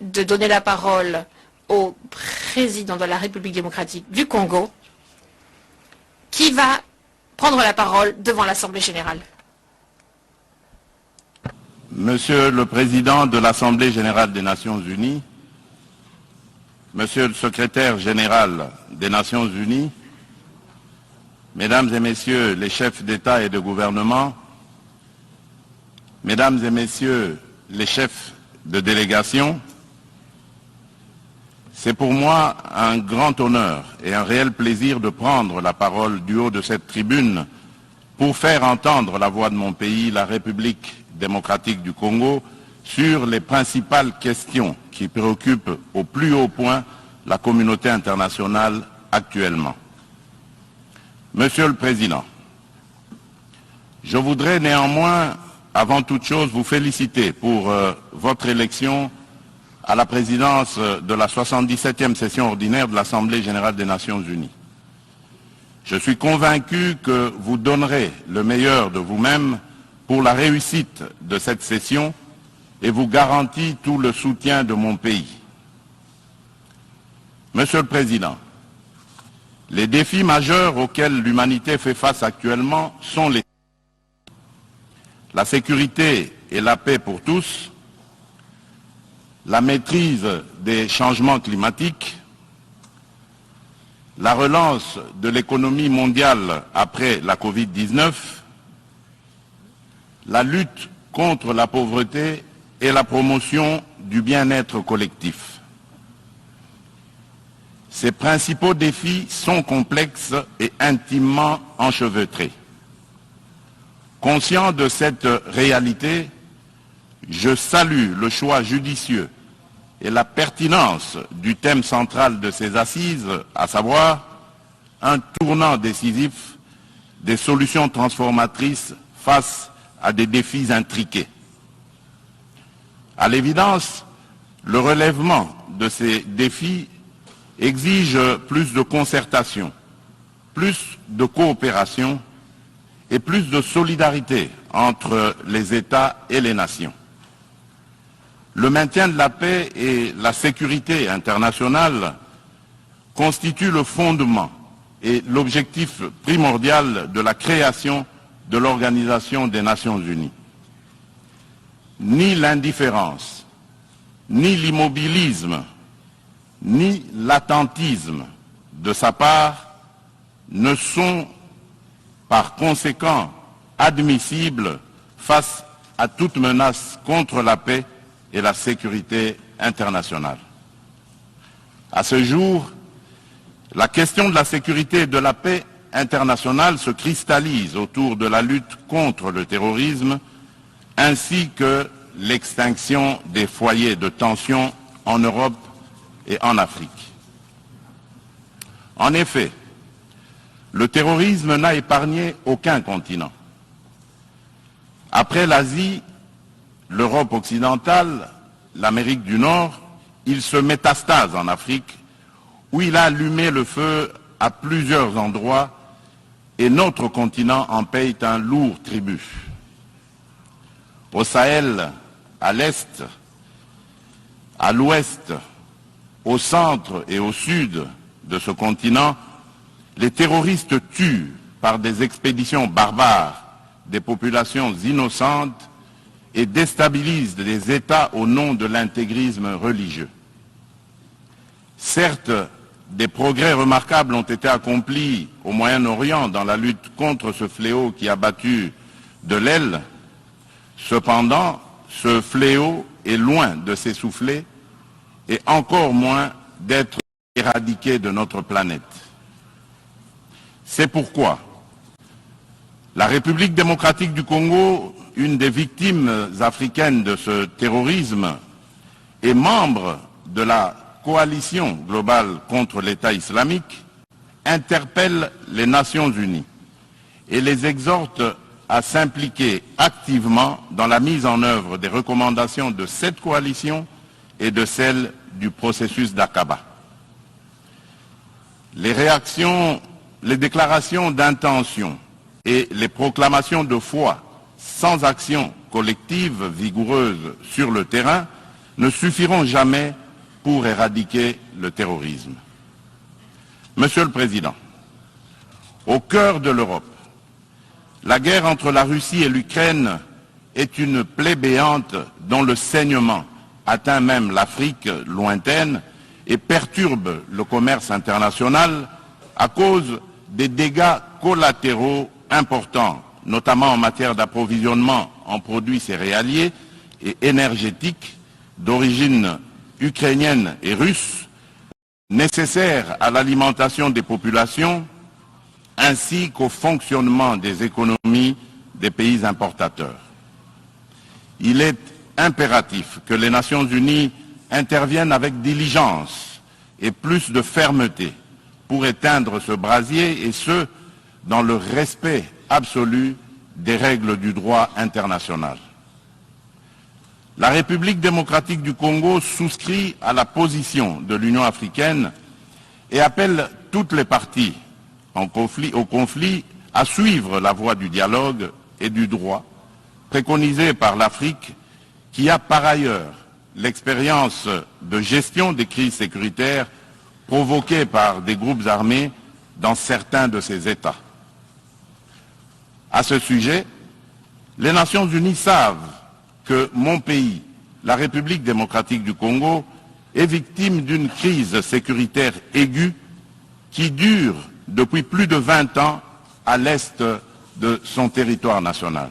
de donner la parole au président de la République démocratique du Congo, qui va prendre la parole devant l'Assemblée générale. Monsieur le Président de l'Assemblée générale des Nations unies, Monsieur le Secrétaire général des Nations unies, Mesdames et Messieurs les chefs d'État et de gouvernement, Mesdames et Messieurs les chefs de délégation, c'est pour moi un grand honneur et un réel plaisir de prendre la parole du haut de cette tribune pour faire entendre la voix de mon pays, la République démocratique du Congo, sur les principales questions qui préoccupent au plus haut point la communauté internationale actuellement. Monsieur le Président, je voudrais néanmoins, avant toute chose, vous féliciter pour votre élection à la présidence de la 77e session ordinaire de l'Assemblée générale des Nations unies. Je suis convaincu que vous donnerez le meilleur de vous-même pour la réussite de cette session et vous garantis tout le soutien de mon pays. Monsieur le Président, les défis majeurs auxquels l'humanité fait face actuellement sont la sécurité et la paix pour tous, la maîtrise des changements climatiques, la relance de l'économie mondiale après la Covid-19, la lutte contre la pauvreté et la promotion du bien-être collectif. Ces principaux défis sont complexes et intimement enchevêtrés. Conscient de cette réalité, je salue le choix judicieux et la pertinence du thème central de ces assises, à savoir un tournant décisif des solutions transformatrices face à des défis intriqués. À l'évidence, le relèvement de ces défis exige plus de concertation, plus de coopération et plus de solidarité entre les États et les nations. Le maintien de la paix et la sécurité internationale constituent le fondement et l'objectif primordial de la création de l'Organisation des Nations Unies. Ni l'indifférence, ni l'immobilisme, ni l'attentisme de sa part ne sont par conséquent admissibles face à toute menace contre la paix et la sécurité internationale. À ce jour, la question de la sécurité et de la paix internationale se cristallise autour de la lutte contre le terrorisme ainsi que l'extinction des foyers de tension en Europe et en Afrique. En effet, le terrorisme n'a épargné aucun continent. Après l'Asie, l'Europe occidentale, l'Amérique du Nord, il se métastase en Afrique, où il a allumé le feu à plusieurs endroits et notre continent en paye un lourd tribut. Au Sahel, à l'Est, à l'Ouest, au centre et au sud de ce continent, les terroristes tuent par des expéditions barbares des populations innocentes et déstabilisent des États au nom de l'intégrisme religieux. Certes, des progrès remarquables ont été accomplis au Moyen-Orient dans la lutte contre ce fléau qui a battu de l'aile. Cependant, ce fléau est loin de s'essouffler et encore moins d'être éradiqué de notre planète. C'est pourquoi la République démocratique du Congo, une des victimes africaines de ce terrorisme, est membre de la coalition globale contre l'État islamique, interpelle les Nations unies et les exhorte à s'impliquer activement dans la mise en œuvre des recommandations de cette coalition et de celles du processus d'Aqaba. Les déclarations d'intention et les proclamations de foi sans action collective vigoureuse sur le terrain, ne suffiront jamais pour éradiquer le terrorisme. Monsieur le Président, au cœur de l'Europe, la guerre entre la Russie et l'Ukraine est une plaie béante dont le saignement atteint même l'Afrique lointaine et perturbe le commerce international à cause des dégâts collatéraux importants, notamment en matière d'approvisionnement en produits céréaliers et énergétiques d'origine ukrainienne et russe, nécessaires à l'alimentation des populations ainsi qu'au fonctionnement des économies des pays importateurs. Il est impératif que les Nations Unies interviennent avec diligence et plus de fermeté pour éteindre ce brasier, et ce, dans le respect absolu des règles du droit international. La République démocratique du Congo souscrit à la position de l'Union africaine et appelle toutes les parties au conflit à suivre la voie du dialogue et du droit préconisée par l'Afrique, qui a par ailleurs l'expérience de gestion des crises sécuritaires provoquées par des groupes armés dans certains de ces États. À ce sujet, les Nations Unies savent que mon pays, la République démocratique du Congo, est victime d'une crise sécuritaire aiguë qui dure depuis plus de 20 ans à l'est de son territoire national.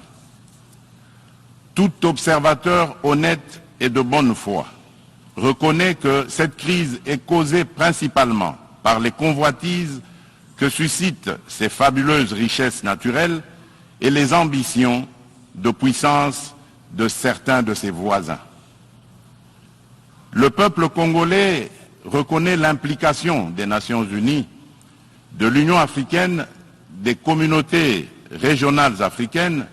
Tout observateur honnête et de bonne foi reconnaît que cette crise est causée principalement par les convoitises que suscitent ces fabuleuses richesses naturelles et les ambitions de puissance de certains de ses voisins. Le peuple congolais reconnaît l'implication des Nations Unies, de l'Union africaine, des communautés régionales africaines,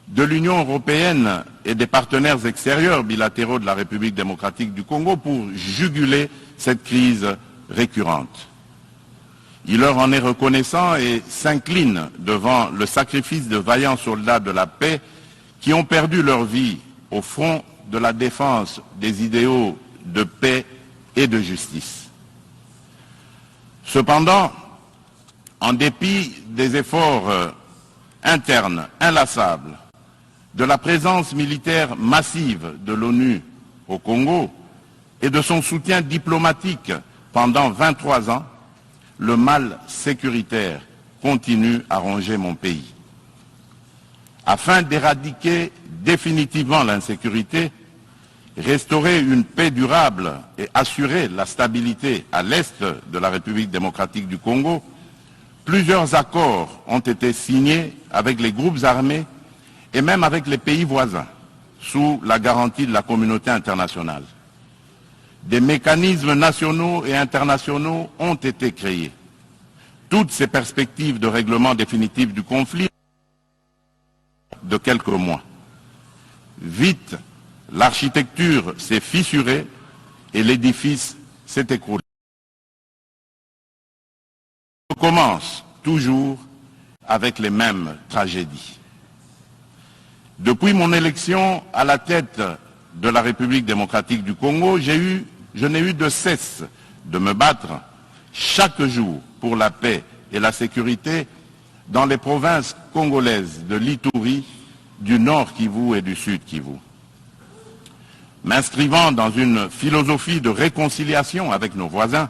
de l'Union européenne et des partenaires extérieurs bilatéraux de la République démocratique du Congo pour juguler cette crise récurrente. Il leur en est reconnaissant et s'incline devant le sacrifice de vaillants soldats de la paix qui ont perdu leur vie au front de la défense des idéaux de paix et de justice. Cependant, en dépit des efforts internes inlassables, de la présence militaire massive de l'ONU au Congo et de son soutien diplomatique pendant 23 ans, le mal sécuritaire continue à ronger mon pays. Afin d'éradiquer définitivement l'insécurité, restaurer une paix durable et assurer la stabilité à l'est de la République démocratique du Congo, plusieurs accords ont été signés avec les groupes armés et même avec les pays voisins, sous la garantie de la communauté internationale. Des mécanismes nationaux et internationaux ont été créés. Toutes ces perspectives de règlement définitif du conflit de quelques mois. Vite, l'architecture s'est fissurée et l'édifice s'est écroulé. On commence toujours avec les mêmes tragédies. Depuis mon élection à la tête de la République démocratique du Congo, je n'ai eu de cesse de me battre chaque jour pour la paix et la sécurité dans les provinces congolaises de l'Ituri, du Nord Kivu et du Sud Kivu. M'inscrivant dans une philosophie de réconciliation avec nos voisins,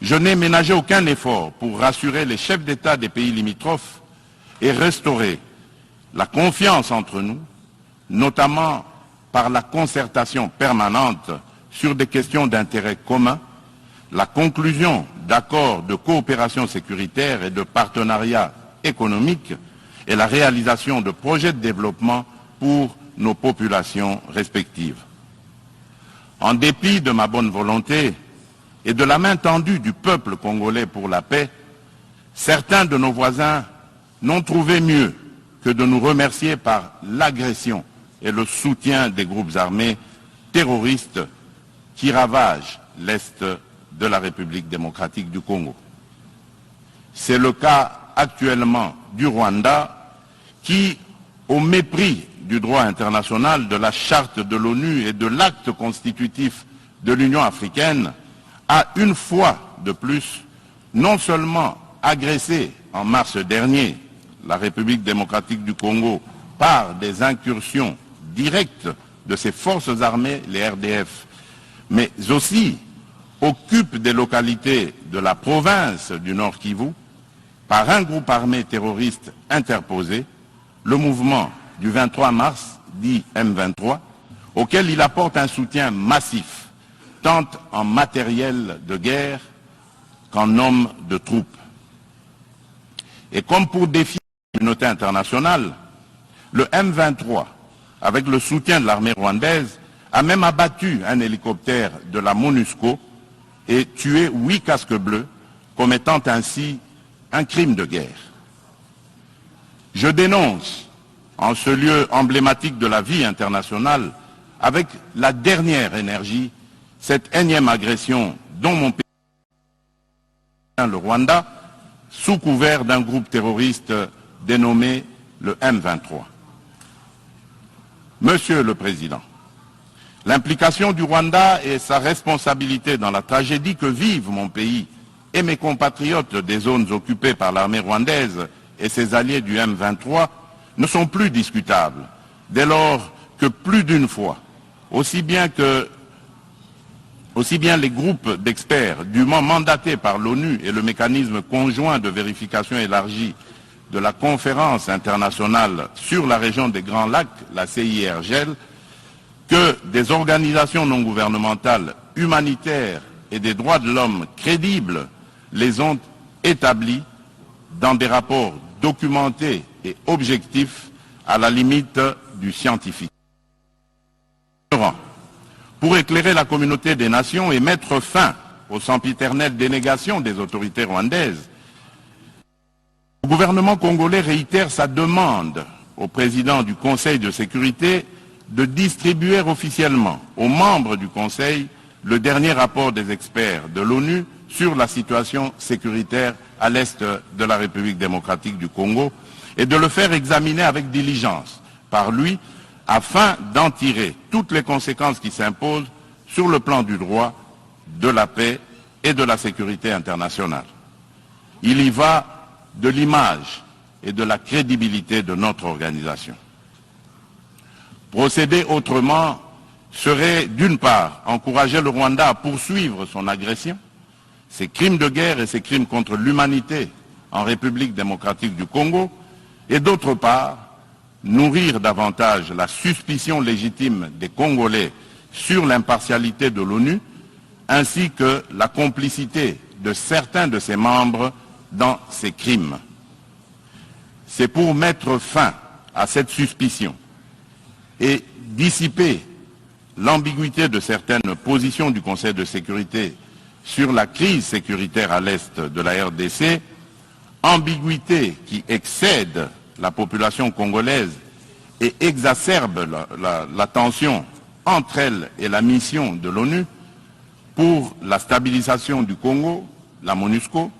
je n'ai ménagé aucun effort pour rassurer les chefs d'État des pays limitrophes et restaurer la confiance entre nous, notamment par la concertation permanente sur des questions d'intérêt commun, la conclusion d'accords de coopération sécuritaire et de partenariat économique et la réalisation de projets de développement pour nos populations respectives. En dépit de ma bonne volonté et de la main tendue du peuple congolais pour la paix, certains de nos voisins n'ont trouvé mieux que de nous remercier par l'agression et le soutien des groupes armés terroristes qui ravagent l'Est de la République démocratique du Congo. C'est le cas actuellement du Rwanda qui, au mépris du droit international, de la charte de l'ONU et de l'acte constitutif de l'Union africaine, a une fois de plus non seulement agressé en mars dernier la République démocratique du Congo par des incursions directes de ses forces armées, les RDF, mais aussi occupe des localités de la province du Nord Kivu par un groupe armé terroriste interposé, le mouvement du 23 mars, dit M23, auquel il apporte un soutien massif, tant en matériel de guerre qu'en hommes de troupes. Et comme pour défier la communauté internationale, le M23, avec le soutien de l'armée rwandaise, a même abattu un hélicoptère de la MONUSCO et tué 8 casques bleus, commettant ainsi un crime de guerre. Je dénonce, en ce lieu emblématique de la vie internationale, avec la dernière énergie, cette énième agression dont mon pays, le Rwanda, sous couvert d'un groupe terroriste dénommé le M23. Monsieur le Président, l'implication du Rwanda et sa responsabilité dans la tragédie que vivent mon pays et mes compatriotes des zones occupées par l'armée rwandaise et ses alliés du M23 ne sont plus discutables, dès lors que plus d'une fois, aussi bien les groupes d'experts dûment mandatés par l'ONU et le mécanisme conjoint de vérification élargie de la conférence internationale sur la région des Grands Lacs, la CIRGL, que des organisations non gouvernementales humanitaires et des droits de l'homme crédibles les ont établis dans des rapports documentés et objectifs à la limite du scientifique. Pour éclairer la communauté des nations et mettre fin aux sempiternelles dénégations des autorités rwandaises, le gouvernement congolais réitère sa demande au président du Conseil de sécurité de distribuer officiellement aux membres du Conseil le dernier rapport des experts de l'ONU sur la situation sécuritaire à l'est de la République démocratique du Congo et de le faire examiner avec diligence par lui afin d'en tirer toutes les conséquences qui s'imposent sur le plan du droit, de la paix et de la sécurité internationale. Il y va de l'image et de la crédibilité de notre organisation. Procéder autrement serait, d'une part, encourager le Rwanda à poursuivre son agression, ses crimes de guerre et ses crimes contre l'humanité en République démocratique du Congo, et d'autre part, nourrir davantage la suspicion légitime des Congolais sur l'impartialité de l'ONU, ainsi que la complicité de certains de ses membres dans ces crimes. C'est pour mettre fin à cette suspicion et dissiper l'ambiguïté de certaines positions du Conseil de sécurité sur la crise sécuritaire à l'est de la RDC, ambiguïté qui excède la population congolaise et exacerbe la tension entre elle et la mission de l'ONU pour la stabilisation du Congo, la MONUSCO,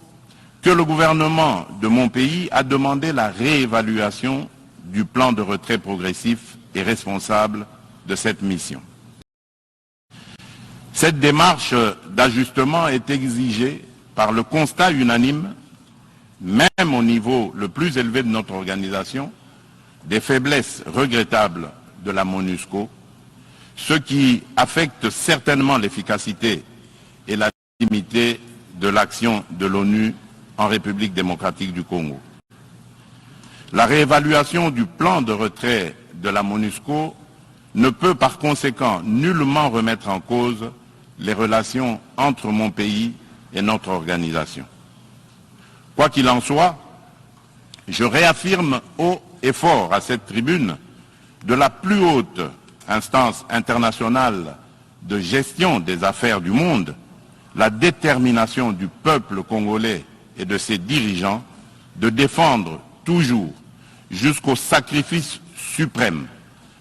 que le gouvernement de mon pays a demandé la réévaluation du plan de retrait progressif et responsable de cette mission. Cette démarche d'ajustement est exigée par le constat unanime, même au niveau le plus élevé de notre organisation, des faiblesses regrettables de la MONUSCO, ce qui affecte certainement l'efficacité et la légitimité de l'action de l'ONU en République démocratique du Congo. La réévaluation du plan de retrait de la MONUSCO ne peut par conséquent nullement remettre en cause les relations entre mon pays et notre organisation. Quoi qu'il en soit, je réaffirme haut et fort à cette tribune de la plus haute instance internationale de gestion des affaires du monde, la détermination du peuple congolais et de ses dirigeants de défendre toujours, jusqu'au sacrifice suprême,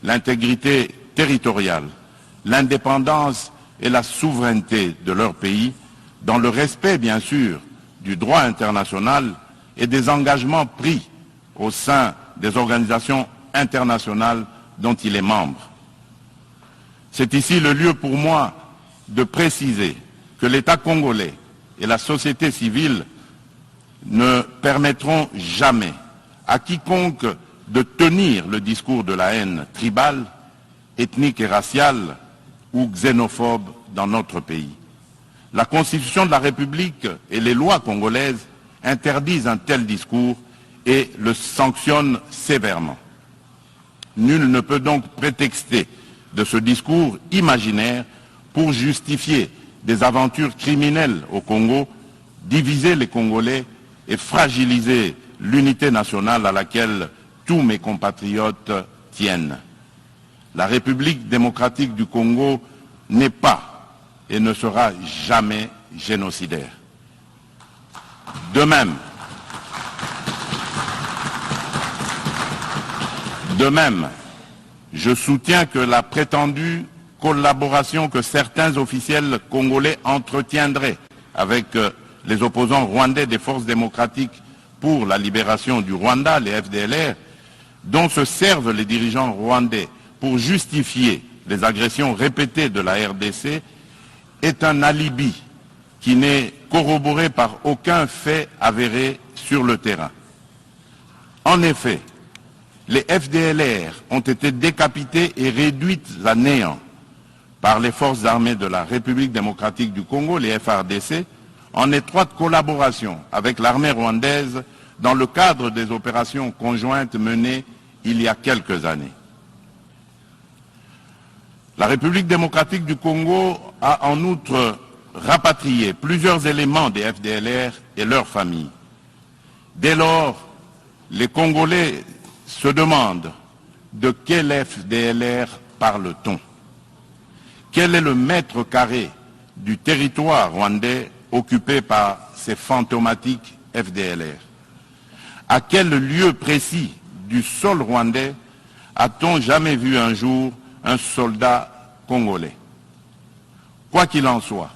l'intégrité territoriale, l'indépendance et la souveraineté de leur pays, dans le respect, bien sûr, du droit international et des engagements pris au sein des organisations internationales dont il est membre. C'est ici le lieu pour moi de préciser que l'État congolais et la société civile ne permettront jamais à quiconque de tenir le discours de la haine tribale, ethnique et raciale ou xénophobe dans notre pays. La Constitution de la République et les lois congolaises interdisent un tel discours et le sanctionnent sévèrement. Nul ne peut donc prétexter de ce discours imaginaire pour justifier des aventures criminelles au Congo, diviser les Congolais et fragiliser l'unité nationale à laquelle tous mes compatriotes tiennent. La République démocratique du Congo n'est pas et ne sera jamais génocidaire. De même, je soutiens que la prétendue collaboration que certains officiels congolais entretiendraient avec les opposants rwandais des forces démocratiques pour la libération du Rwanda, les FDLR, dont se servent les dirigeants rwandais pour justifier les agressions répétées de la RDC, est un alibi qui n'est corroboré par aucun fait avéré sur le terrain. En effet, les FDLR ont été décapités et réduites à néant par les forces armées de la République démocratique du Congo, les FARDC, en étroite collaboration avec l'armée rwandaise dans le cadre des opérations conjointes menées il y a quelques années. La République démocratique du Congo a en outre rapatrié plusieurs éléments des FDLR et leurs familles. Dès lors, les Congolais se demandent de quel FDLR parle-t-on? Quel est le mètre carré du territoire rwandais occupé par ces fantomatiques FDLR? À quel lieu précis du sol rwandais a-t-on jamais vu un jour un soldat congolais? Quoi qu'il en soit,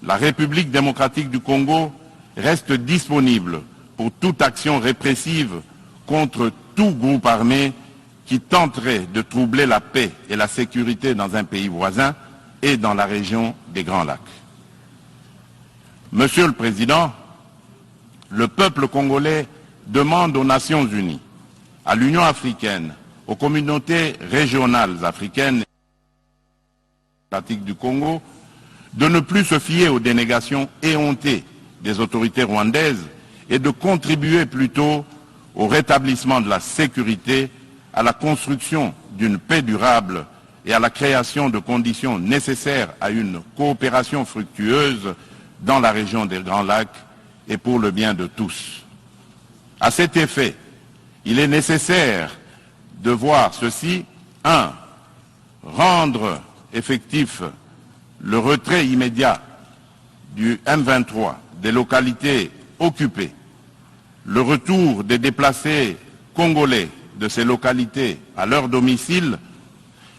la République démocratique du Congo reste disponible pour toute action répressive contre tout groupe armé qui tenterait de troubler la paix et la sécurité dans un pays voisin et dans la région des Grands Lacs. Monsieur le Président, le peuple congolais demande aux Nations Unies, à l'Union africaine, aux communautés régionales africaines et démocratiques du Congo de ne plus se fier aux dénégations éhontées des autorités rwandaises et de contribuer plutôt au rétablissement de la sécurité, à la construction d'une paix durable et à la création de conditions nécessaires à une coopération fructueuse dans la région des Grands Lacs et pour le bien de tous. À cet effet, il est nécessaire de voir ceci, 1. Rendre effectif le retrait immédiat du M23 des localités occupées, le retour des déplacés congolais de ces localités à leur domicile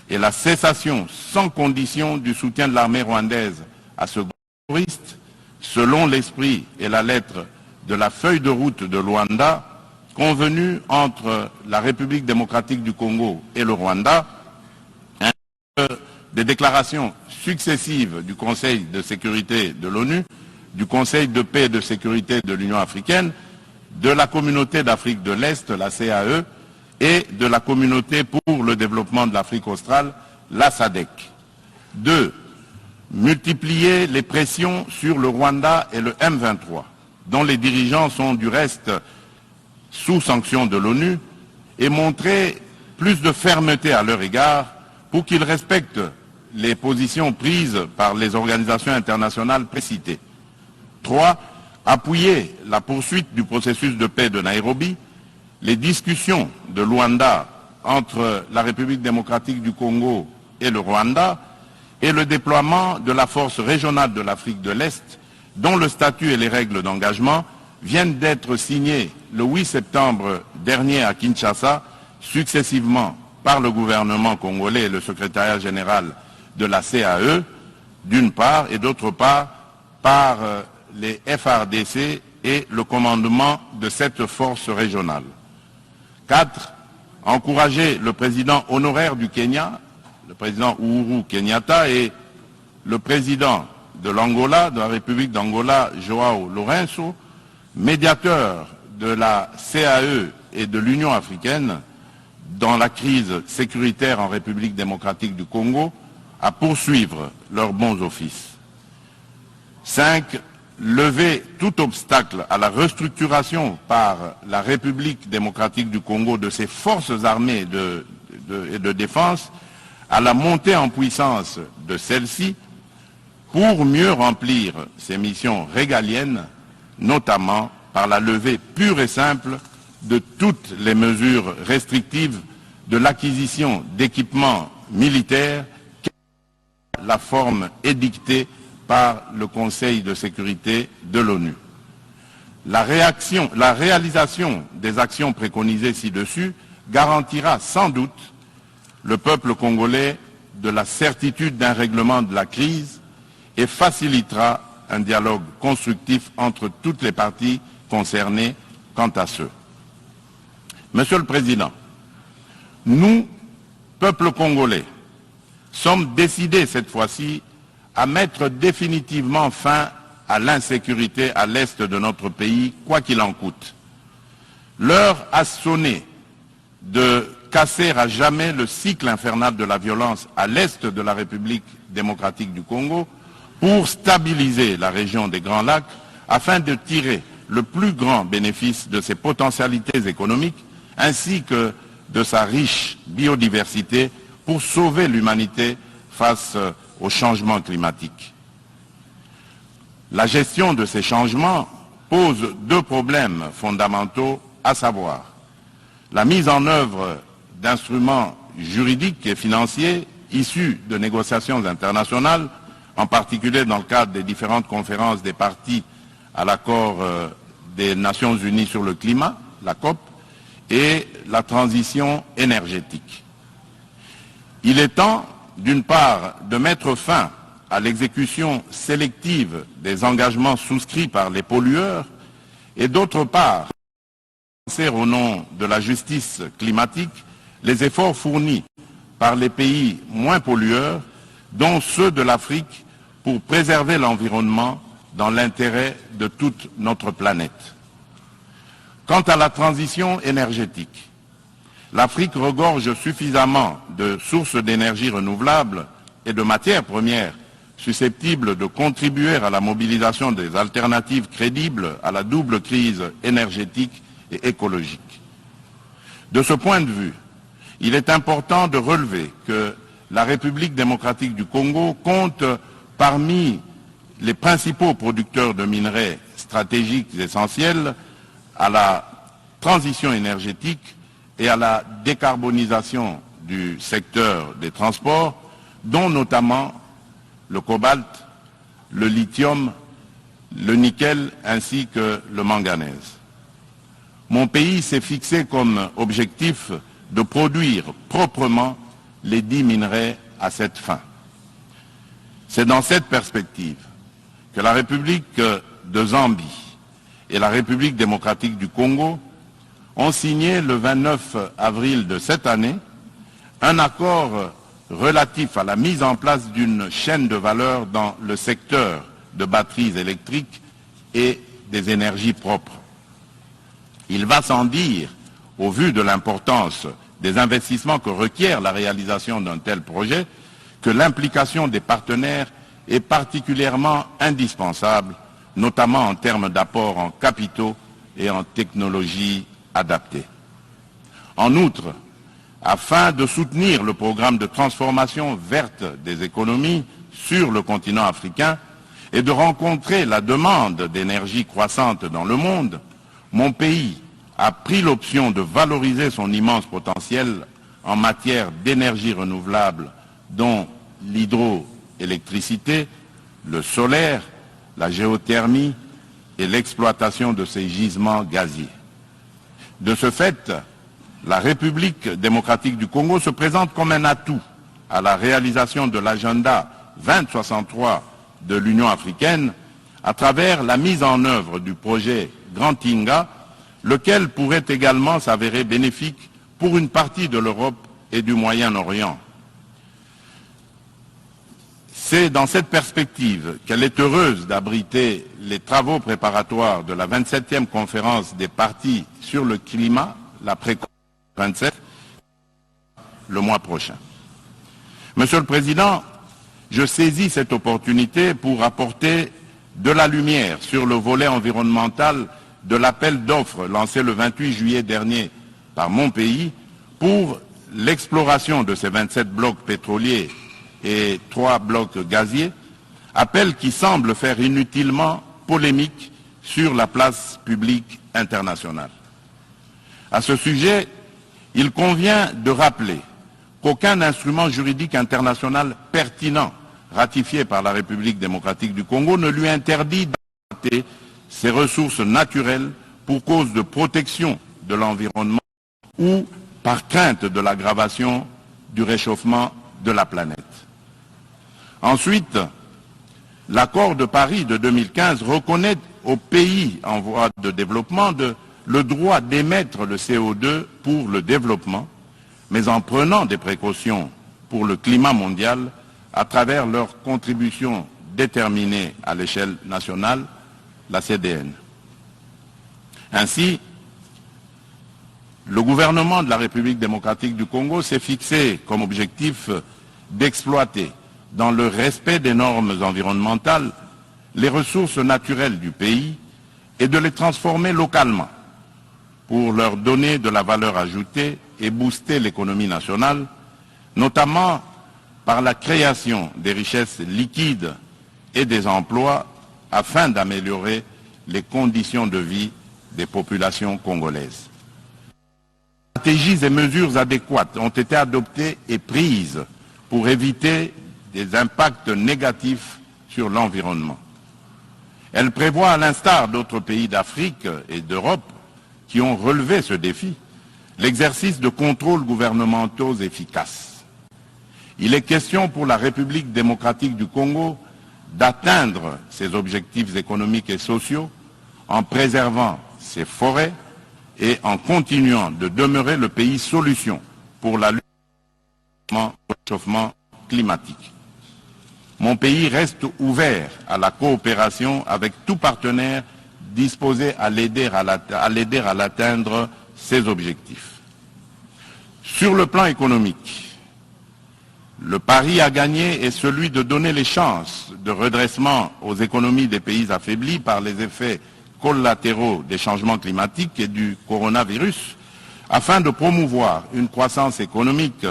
et la cessation sans condition du soutien de l'armée rwandaise à ce groupe terroriste, selon l'esprit et la lettre de la feuille de route de Luanda, convenue entre la République démocratique du Congo et le Rwanda, ainsi que des déclarations successives du Conseil de sécurité de l'ONU, du Conseil de paix et de sécurité de l'Union africaine, de la Communauté d'Afrique de l'Est, la CAE, et de la Communauté pour le développement de l'Afrique australe, la SADC. 2. Multiplier les pressions sur le Rwanda et le M23, dont les dirigeants sont du reste sous sanction de l'ONU, et montrer plus de fermeté à leur égard pour qu'ils respectent les positions prises par les organisations internationales précitées. 3. Appuyer la poursuite du processus de paix de Nairobi, les discussions de Luanda entre la République démocratique du Congo et le Rwanda, et le déploiement de la force régionale de l'Afrique de l'Est, dont le statut et les règles d'engagement viennent d'être signés le 8 septembre dernier à Kinshasa, successivement par le gouvernement congolais et le secrétariat général de la CAE, d'une part, et d'autre part, par les FARDC et le commandement de cette force régionale. 4. encourager le président honoraire du Kenya, le président Uhuru Kenyatta, et le président de l'Angola, de la République d'Angola, João Lourenço, médiateur de la CAE et de l'Union africaine dans la crise sécuritaire en République démocratique du Congo, à poursuivre leurs bons offices. 5. Lever tout obstacle à la restructuration par la République démocratique du Congo de ses forces armées et de défense, à la montée en puissance de celles-ci pour mieux remplir ses missions régaliennes, notamment par la levée pure et simple de toutes les mesures restrictives de l'acquisition d'équipements militaires, la forme édictée par le Conseil de sécurité de l'ONU. La réalisation des actions préconisées ci-dessus garantira sans doute le peuple congolais de la certitude d'un règlement de la crise et facilitera un dialogue constructif entre toutes les parties concernées quant à ce. Monsieur le Président, nous, peuple congolais, sommes décidés cette fois-ci à mettre définitivement fin à l'insécurité à l'est de notre pays, quoi qu'il en coûte. L'heure a sonné de casser à jamais le cycle infernal de la violence à l'est de la République démocratique du Congo pour stabiliser la région des Grands Lacs afin de tirer le plus grand bénéfice de ses potentialités économiques ainsi que de sa riche biodiversité pour sauver l'humanité face au changement climatique. La gestion de ces changements pose deux problèmes fondamentaux, à savoir la mise en œuvre d'instruments juridiques et financiers issus de négociations internationales, en particulier dans le cadre des différentes conférences des parties à l'accord des Nations Unies sur le climat, la COP, et la transition énergétique. Il est temps, d'une part, de mettre fin à l'exécution sélective des engagements souscrits par les pollueurs et d'autre part, lancer au nom de la justice climatique les efforts fournis par les pays moins pollueurs, dont ceux de l'Afrique, pour préserver l'environnement dans l'intérêt de toute notre planète. Quant à la transition énergétique, l'Afrique regorge suffisamment de sources d'énergie renouvelables et de matières premières susceptibles de contribuer à la mobilisation des alternatives crédibles à la double crise énergétique et écologique. De ce point de vue, il est important de relever que la République démocratique du Congo compte parmi les principaux producteurs de minerais stratégiques essentiels à la transition énergétique et à la décarbonisation du secteur des transports, dont notamment le cobalt, le lithium, le nickel ainsi que le manganèse. Mon pays s'est fixé comme objectif de produire proprement les 10 minerais à cette fin. C'est dans cette perspective que la République de Zambie et la République démocratique du Congo ont signé le 29 avril de cette année un accord relatif à la mise en place d'une chaîne de valeur dans le secteur de batteries électriques et des énergies propres. Il va sans dire, au vu de l'importance des investissements que requiert la réalisation d'un tel projet, que l'implication des partenaires est particulièrement indispensable, notamment en termes d'apport en capitaux et en technologies adaptées. En outre, afin de soutenir le programme de transformation verte des économies sur le continent africain et de rencontrer la demande d'énergie croissante dans le monde, mon pays a pris l'option de valoriser son immense potentiel en matière d'énergie renouvelable, dont l'hydroélectricité, le solaire, la géothermie et l'exploitation de ces gisements gaziers. De ce fait, la République démocratique du Congo se présente comme un atout à la réalisation de l'agenda 2063 de l'Union africaine à travers la mise en œuvre du projet Grand Inga, lequel pourrait également s'avérer bénéfique pour une partie de l'Europe et du Moyen-Orient. C'est dans cette perspective qu'elle est heureuse d'abriter les travaux préparatoires de la 27e conférence des parties sur le climat, la pré-27, le mois prochain. Monsieur le Président, je saisis cette opportunité pour apporter de la lumière sur le volet environnemental de l'appel d'offres lancé le 28 juillet dernier par mon pays pour l'exploration de ces 27 blocs pétroliers et 3 blocs gaziers, appel qui semble faire inutilement polémique sur la place publique internationale. À ce sujet, il convient de rappeler qu'aucun instrument juridique international pertinent ratifié par la République démocratique du Congo ne lui interdit d'exploiter ses ressources naturelles pour cause de protection de l'environnement ou par crainte de l'aggravation du réchauffement de la planète. Ensuite, l'accord de Paris de 2015 reconnaît aux pays en voie de développement le droit d'émettre le CO2 pour le développement, mais en prenant des précautions pour le climat mondial à travers leur contribution déterminée à l'échelle nationale, la CDN. Ainsi, le gouvernement de la République démocratique du Congo s'est fixé comme objectif d'exploiter, dans le respect des normes environnementales, les ressources naturelles du pays et de les transformer localement pour leur donner de la valeur ajoutée et booster l'économie nationale, notamment par la création des richesses liquides et des emplois afin d'améliorer les conditions de vie des populations congolaises. Stratégies et mesures adéquates ont été adoptées et prises pour éviter des impacts négatifs sur l'environnement. Elle prévoit, à l'instar d'autres pays d'Afrique et d'Europe qui ont relevé ce défi, l'exercice de contrôles gouvernementaux efficaces. Il est question pour la République démocratique du Congo d'atteindre ses objectifs économiques et sociaux en préservant ses forêts et en continuant de demeurer le pays solution pour la lutte contre le réchauffement climatique. Mon pays reste ouvert à la coopération avec tout partenaire disposé à l'aider à l'atteindre ses objectifs. Sur le plan économique, le pari à gagner est celui de donner les chances de redressement aux économies des pays affaiblis par les effets collatéraux des changements climatiques et du coronavirus, afin de promouvoir une croissance économique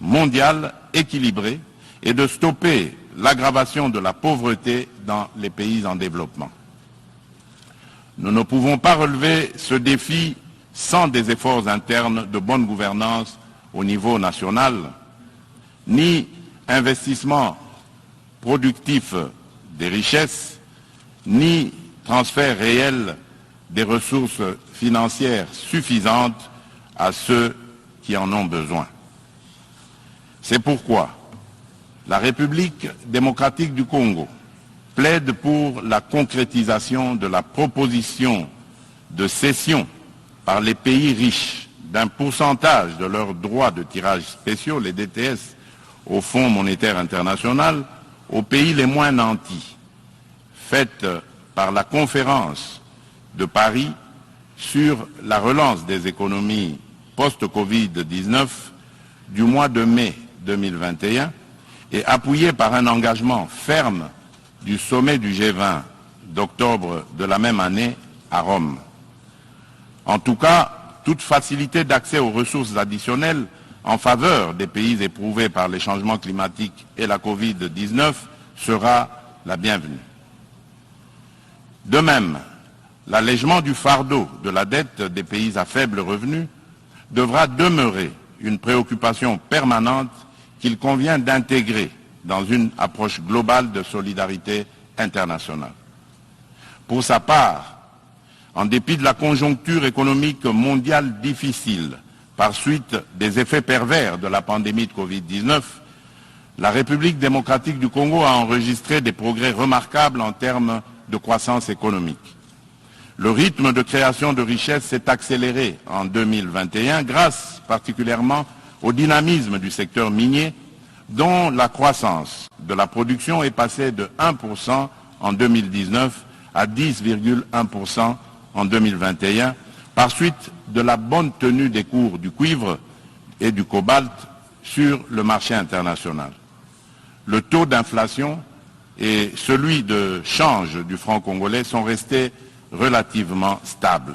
mondiale équilibrée et de stopper l'aggravation de la pauvreté dans les pays en développement. Nous ne pouvons pas relever ce défi sans des efforts internes de bonne gouvernance au niveau national, ni investissement productif des richesses, ni transfert réel des ressources financières suffisantes à ceux qui en ont besoin. C'est pourquoi la République démocratique du Congo plaide pour la concrétisation de la proposition de cession par les pays riches d'un pourcentage de leurs droits de tirage spéciaux, les DTS, au Fonds monétaire international, aux pays les moins nantis, faite par la conférence de Paris sur la relance des économies post-Covid-19 du mois de mai 2021 et appuyée par un engagement ferme du sommet du G20 d'octobre de la même année à Rome. En tout cas, toute facilité d'accès aux ressources additionnelles en faveur des pays éprouvés par les changements climatiques et la Covid-19 sera la bienvenue. De même, l'allègement du fardeau de la dette des pays à faible revenu devra demeurer une préoccupation permanente qu'il convient d'intégrer dans une approche globale de solidarité internationale. Pour sa part, en dépit de la conjoncture économique mondiale difficile par suite des effets pervers de la pandémie de Covid-19, la République démocratique du Congo a enregistré des progrès remarquables en termes de croissance économique. Le rythme de création de richesses s'est accéléré en 2021 grâce particulièrement au dynamisme du secteur minier dont la croissance de la production est passée de 1% en 2019 à 10,1% en 2021 par suite de la bonne tenue des cours du cuivre et du cobalt sur le marché international. Le taux d'inflation et celui de change du franc congolais sont restés relativement stables.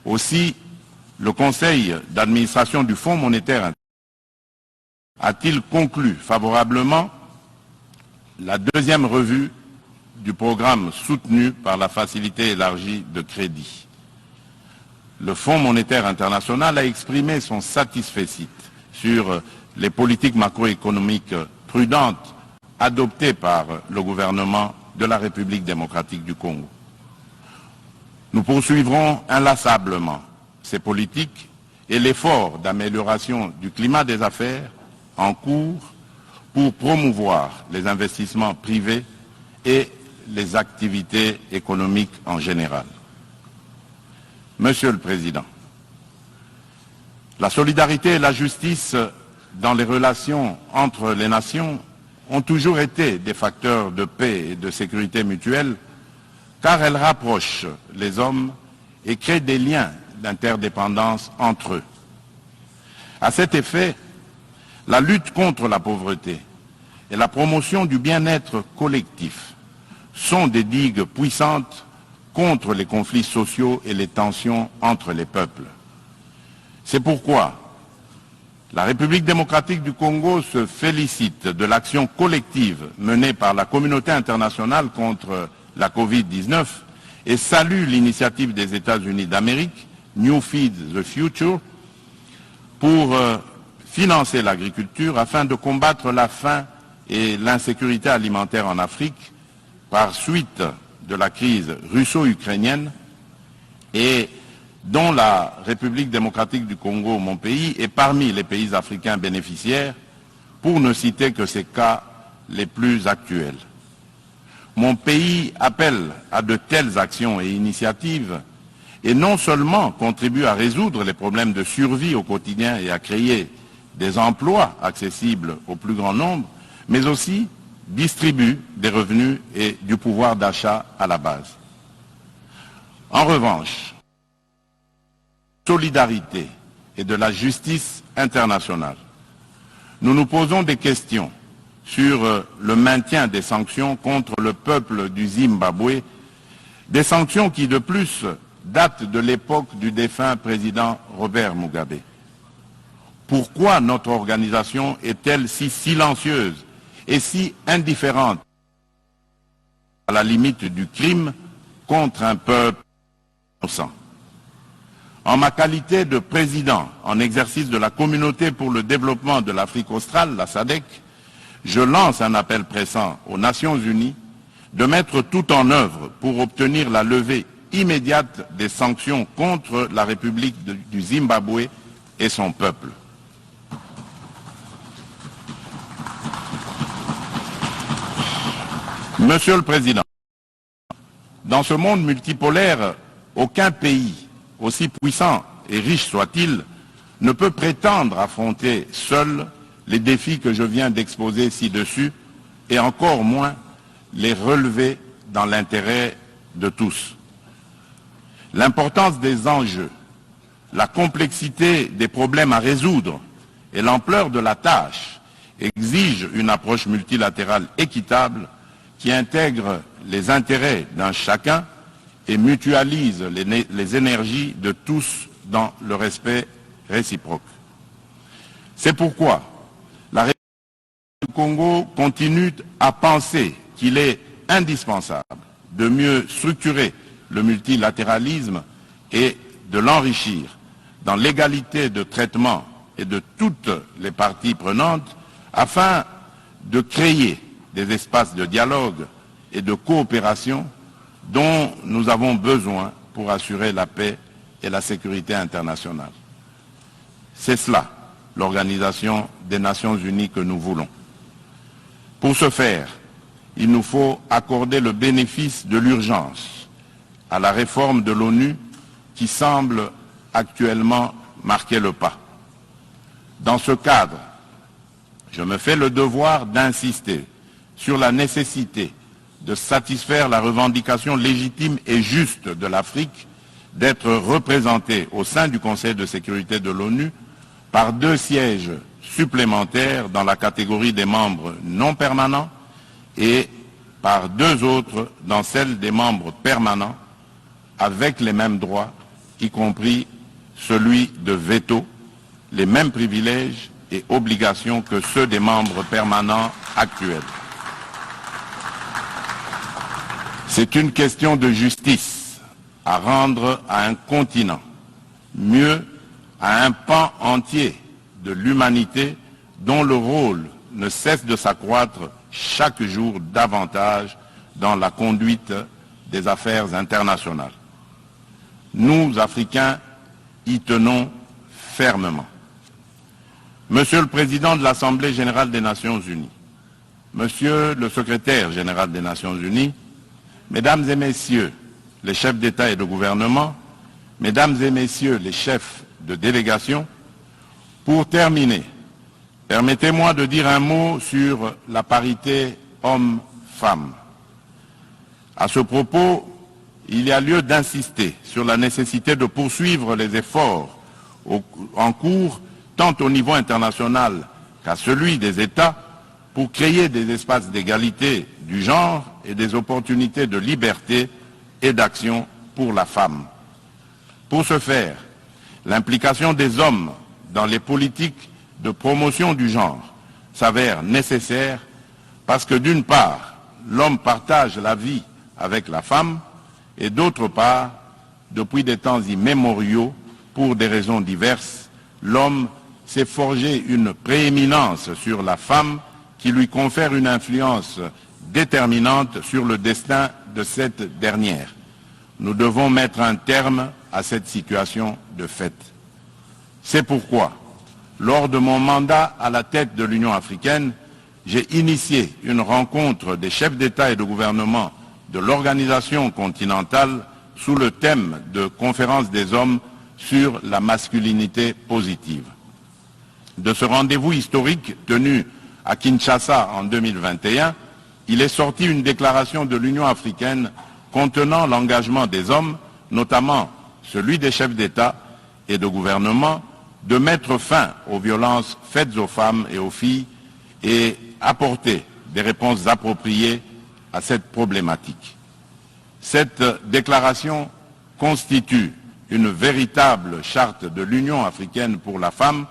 Aussi, le Conseil d'administration du Fonds monétaire a-t-il conclu favorablement la deuxième revue du programme soutenu par la facilité élargie de crédit. Le Fonds monétaire international a exprimé son satisfecit sur les politiques macroéconomiques prudentes adoptées par le gouvernement de la République démocratique du Congo. Nous poursuivrons inlassablement ces politiques et l'effort d'amélioration du climat des affaires en cours pour promouvoir les investissements privés et les activités économiques en général. Monsieur le Président, la solidarité et la justice dans les relations entre les nations ont toujours été des facteurs de paix et de sécurité mutuelle car elles rapprochent les hommes et créent des liens d'interdépendance entre eux. À cet effet, la lutte contre la pauvreté et la promotion du bien-être collectif sont des digues puissantes contre les conflits sociaux et les tensions entre les peuples. C'est pourquoi la République démocratique du Congo se félicite de l'action collective menée par la communauté internationale contre la Covid-19 et salue l'initiative des États-Unis d'Amérique, New Feed the Future, pour financer l'agriculture afin de combattre la faim et l'insécurité alimentaire en Afrique par suite de la crise russo-ukrainienne et dont la République démocratique du Congo, mon pays, est parmi les pays africains bénéficiaires, pour ne citer que ces cas les plus actuels. Mon pays appelle à de telles actions et initiatives et non seulement contribue à résoudre les problèmes de survie au quotidien et à créer des emplois accessibles au plus grand nombre, mais aussi distribue des revenus et du pouvoir d'achat à la base. En revanche, solidarité et de la justice internationale, nous nous posons des questions sur le maintien des sanctions contre le peuple du Zimbabwe, des sanctions qui de plus datent de l'époque du défunt président Robert Mugabe. Pourquoi notre organisation est-elle si silencieuse et si indifférente à la limite du crime contre un peuple innocent? En ma qualité de président en exercice de la Communauté pour le développement de l'Afrique australe, la SADC, je lance un appel pressant aux Nations Unies de mettre tout en œuvre pour obtenir la levée immédiate des sanctions contre la République du Zimbabwe et son peuple. Monsieur le Président, dans ce monde multipolaire, aucun pays, aussi puissant et riche soit-il, ne peut prétendre affronter seul les défis que je viens d'exposer ci-dessus, et encore moins les relever dans l'intérêt de tous. L'importance des enjeux, la complexité des problèmes à résoudre et l'ampleur de la tâche exigent une approche multilatérale équitable qui intègre les intérêts d'un chacun et mutualise les énergies de tous dans le respect réciproque. C'est pourquoi la République du Congo continue à penser qu'il est indispensable de mieux structurer le multilatéralisme et de l'enrichir dans l'égalité de traitement et de toutes les parties prenantes afin de créer des espaces de dialogue et de coopération dont nous avons besoin pour assurer la paix et la sécurité internationale. C'est cela, l'Organisation des Nations Unies que nous voulons. Pour ce faire, il nous faut accorder le bénéfice de l'urgence à la réforme de l'ONU qui semble actuellement marquer le pas. Dans ce cadre, je me fais le devoir d'insister sur la nécessité de satisfaire la revendication légitime et juste de l'Afrique d'être représentée au sein du Conseil de sécurité de l'ONU par 2 sièges supplémentaires dans la catégorie des membres non permanents et par 2 autres dans celle des membres permanents avec les mêmes droits, y compris celui de veto, les mêmes privilèges et obligations que ceux des membres permanents actuels. C'est une question de justice à rendre à un continent, mieux à un pan entier de l'humanité dont le rôle ne cesse de s'accroître chaque jour davantage dans la conduite des affaires internationales. Nous, Africains, y tenons fermement. Monsieur le Président de l'Assemblée générale des Nations unies, Monsieur le Secrétaire général des Nations unies, Mesdames et Messieurs les chefs d'État et de gouvernement, Mesdames et Messieurs les chefs de délégation, pour terminer, permettez-moi de dire un mot sur la parité homme-femme. À ce propos, il y a lieu d'insister sur la nécessité de poursuivre les efforts en cours, tant au niveau international qu'à celui des États, pour créer des espaces d'égalité du genre et des opportunités de liberté et d'action pour la femme. Pour ce faire, l'implication des hommes dans les politiques de promotion du genre s'avère nécessaire parce que d'une part, l'homme partage la vie avec la femme et d'autre part, depuis des temps immémoriaux, pour des raisons diverses, l'homme s'est forgé une prééminence sur la femme qui lui confère une influence déterminante sur le destin de cette dernière. Nous devons mettre un terme à cette situation de fait. C'est pourquoi, lors de mon mandat à la tête de l'Union africaine, j'ai initié une rencontre des chefs d'État et de gouvernement de l'organisation continentale sous le thème de Conférence des hommes sur la masculinité positive. De ce rendez-vous historique tenu à Kinshasa en 2021, il est sorti une déclaration de l'Union africaine contenant l'engagement des hommes, notamment celui des chefs d'État et de gouvernement, de mettre fin aux violences faites aux femmes et aux filles et apporter des réponses appropriées à cette problématique. Cette déclaration constitue une véritable charte de l'Union africaine pour la femme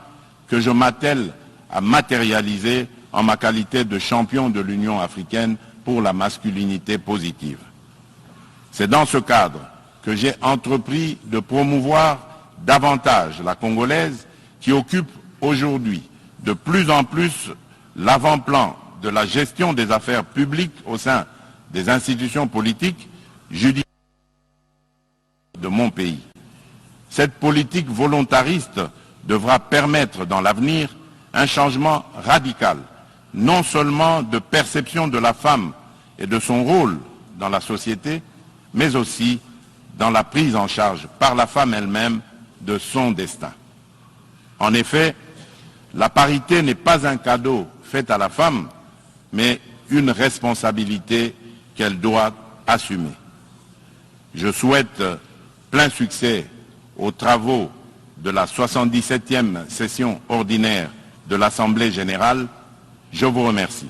que je m'attelle à matérialiser en ma qualité de champion de l'Union africaine pour la masculinité positive. C'est dans ce cadre que j'ai entrepris de promouvoir davantage la Congolaise qui occupe aujourd'hui de plus en plus l'avant-plan de la gestion des affaires publiques au sein des institutions politiques, judiciaires de mon pays. Cette politique volontariste devra permettre dans l'avenir un changement radical, non seulement de perception de la femme et de son rôle dans la société, mais aussi dans la prise en charge par la femme elle-même de son destin. En effet, la parité n'est pas un cadeau fait à la femme, mais une responsabilité qu'elle doit assumer. Je souhaite plein succès aux travaux de la 77e session ordinaire de l'Assemblée générale. Je vous remercie.